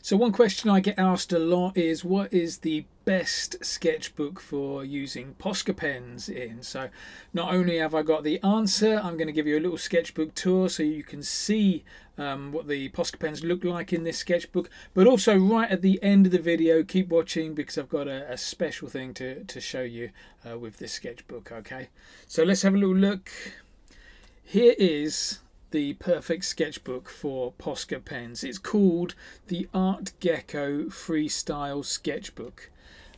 So one question I get asked a lot is, what is the best sketchbook for using Posca pens in? So not only have I got the answer, I'm going to give you a little sketchbook tour so you can see what the Posca pens look like in this sketchbook, but also right at the end of the video, keep watching because I've got a special thing to show you with this sketchbook. Okay, so let's have a little look. Here is the perfect sketchbook for Posca pens. It's called the Art Gecko Freestyle Sketchbook.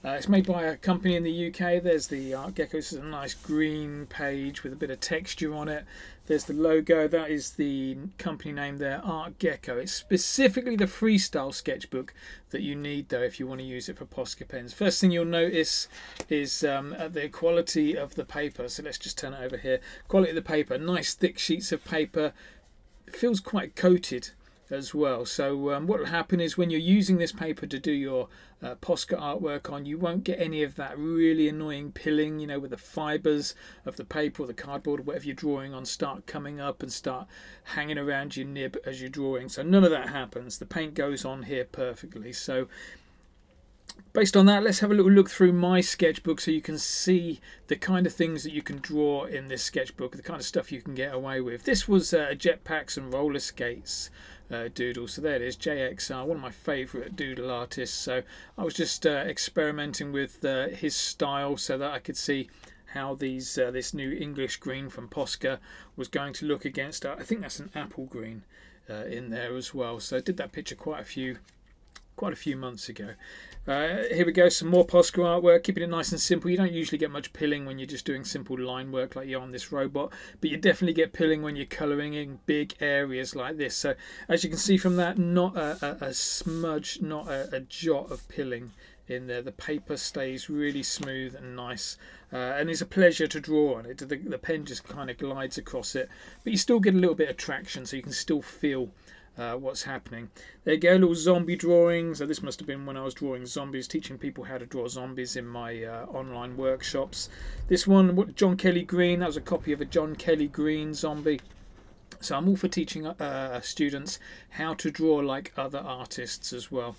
It's made by a company in the UK. There's the Art Gecko. This is a nice green page with a bit of texture on it. There's the logo. That is the company name there, Art Gecko. It's specifically the freestyle sketchbook that you need though if you want to use it for Posca pens. First thing you'll notice is the quality of the paper. So let's just turn it over here. Quality of the paper, nice thick sheets of paper. It feels quite coated as well. So what will happen is when you're using this paper to do your Posca artwork on, you won't get any of that really annoying pilling, you know, with the fibers of the paper or the cardboard or whatever you're drawing on start coming up and start hanging around your nib as you're drawing. So none of that happens. The paint goes on here perfectly. So based on that, let's have a little look through my sketchbook so you can see the kind of things that you can draw in this sketchbook, the kind of stuff you can get away with. This was jetpacks and roller skates doodle. So there it is, JXR, one of my favourite doodle artists. So I was just experimenting with his style so that I could see how these this new English green from Posca was going to look against, I think that's an apple green in there as well. So I did that picture quite a few months ago. Here we go, some more Posca artwork, keeping it nice and simple. You don't usually get much pilling when you're just doing simple line work like you're on this robot, but you definitely get pilling when you're colouring in big areas like this. So as you can see from that, not a smudge, not a jot of pilling in there. The paper stays really smooth and nice, and it's a pleasure to draw on it. The pen just kind of glides across it, but you still get a little bit of traction, so you can still feel what's happening. There you go, little zombie drawings. So this must have been when I was drawing zombies, teaching people how to draw zombies in my online workshops. This one, John Kelly Green, that was a copy of a John Kelly Green zombie. So I'm all for teaching students how to draw like other artists as well.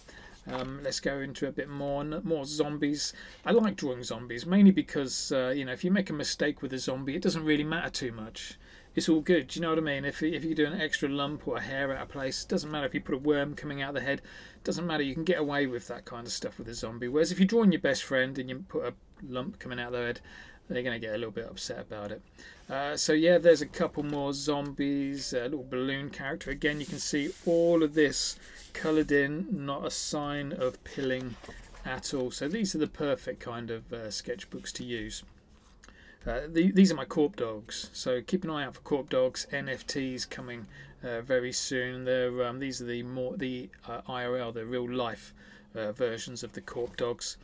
Let's go into a bit more zombies. I like drawing zombies mainly because you know, if you make a mistake with a zombie, it doesn't really matter too much. It's all good. Do you know what I mean? If you do an extra lump or a hair out of place, it doesn't matter. If you put a worm coming out of the head, it doesn't matter. You can get away with that kind of stuff with a zombie. Whereas if you're drawing your best friend and you put a lump coming out of their head, they're going to get a little bit upset about it. So yeah, there's a couple more zombies. A little balloon character. Again, you can see all of this coloured in, not a sign of pilling at all. So these are the perfect kind of sketchbooks to use. These are my Korp dogs, so keep an eye out for Korp dogs NFTs coming very soon. They're these are the IRL, the real life versions of the Korp dogs.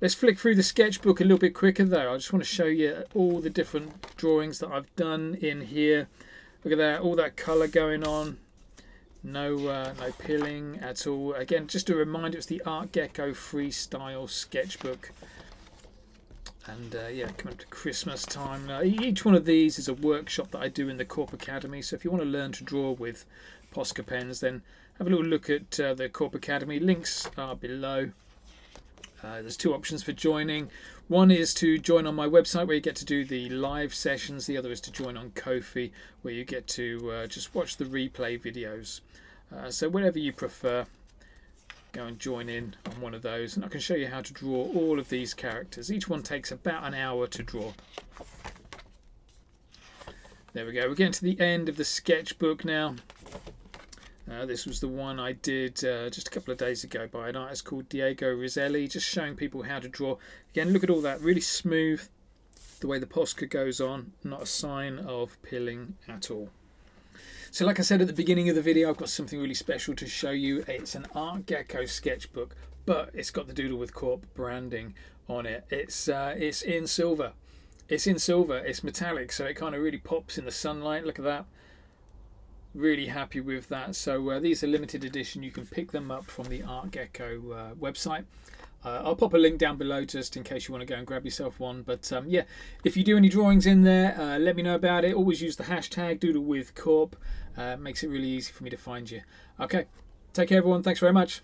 Let's flick through the sketchbook a little bit quicker though. I just want to show you all the different drawings that I've done in here. Look at that, all that colour going on. No pilling at all. Again, just a reminder, it's the Art Gecko Freestyle Sketchbook. And yeah, coming up to Christmas time. Each one of these is a workshop that I do in the Korp Academy. So if you want to learn to draw with Posca pens, then have a little look at the Korp Academy. Links are below. There's two options for joining. One is to join on my website where you get to do the live sessions. The other is to join on Ko-fi where you get to just watch the replay videos. So whatever you prefer, go and join in on one of those and I can show you how to draw all of these characters. Each one takes about an hour to draw. There we go, we're getting to the end of the sketchbook now. This was the one I did just a couple of days ago by an artist called Diego Rizzelli, just showing people how to draw. Again, look at all that, really smooth, the way the Posca goes on, not a sign of pilling at all. So like I said at the beginning of the video, I've got something really special to show you. It's an Art Gecko sketchbook, but it's got the Doodle with Korp branding on it. It's in silver. It's in silver. It's metallic, so it kind of really pops in the sunlight. Look at that. Really happy with that. So these are limited edition. You can pick them up from the Art Gecko website. I'll pop a link down below just in case you want to go and grab yourself one. But yeah, if you do any drawings in there, let me know about it. Always use the hashtag DoodleWithKorp. Makes it really easy for me to find you. Okay, take care everyone. Thanks very much.